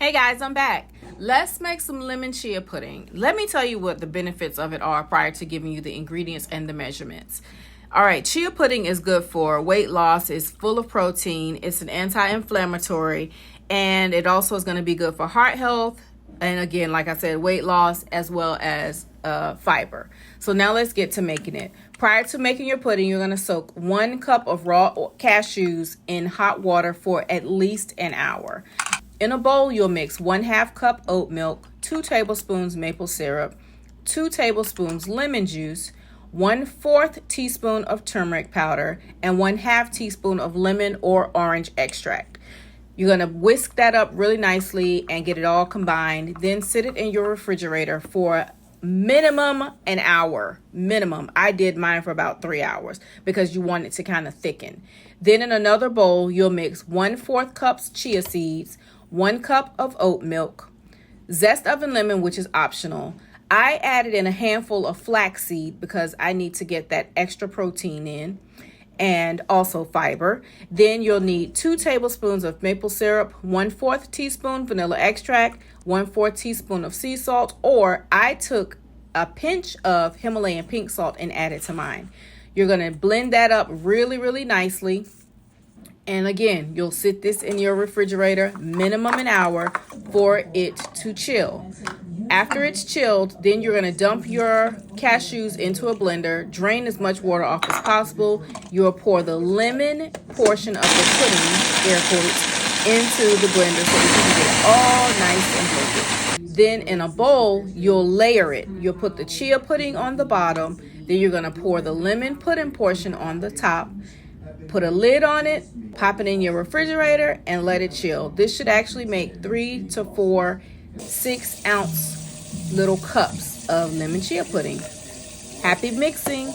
Hey guys, I'm back. Let's make some lemon chia pudding. Let me tell you what the benefits of it are prior to giving you the ingredients and the measurements. All right, chia pudding is good for weight loss. It's full of protein. It's an anti-inflammatory, and it also is going to be good for heart health. And again, like I said, weight loss as well as fiber. So now let's get to making it. Prior to making your pudding, you're going to soak 1 cup of raw cashews in hot water for at least an hour. In a bowl, you'll mix 1/2 cup oat milk, 2 tablespoons maple syrup, 2 tablespoons lemon juice, 1/4 teaspoon of turmeric powder, and 1/2 teaspoon of lemon or orange extract. You're going to whisk that up really nicely and get it all combined. Then sit it in your refrigerator for minimum an hour. Minimum. I did mine for about 3 hours because you want it to kind of thicken. Then in another bowl, you'll mix 1/4 cups chia seeds, 1 cup of oat milk, zest of a lemon, which is optional. I added in a handful of flax seed because I need to get that extra protein in and also fiber. Then you'll need 2 tablespoons of maple syrup, 1/4 teaspoon vanilla extract, 1/4 teaspoon of sea salt, or I took a pinch of Himalayan pink salt and added to mine. You're going to blend that up really, really nicely. And again, you'll sit this in your refrigerator minimum an hour for it to chill. After it's chilled, then you're going to dump your cashews into a blender, drain as much water off as possible. You'll pour the lemon portion of the pudding, air quotes, into the blender so that you can get it all nice and perfect. Then in a bowl, you'll layer it. You'll put the chia pudding on the bottom. Then you're going to pour the lemon pudding portion on the top. Put a lid on it, pop it in your refrigerator, and let it chill. This should actually make 3 to 4 6-ounce little cups of lemon chia pudding. Happy mixing.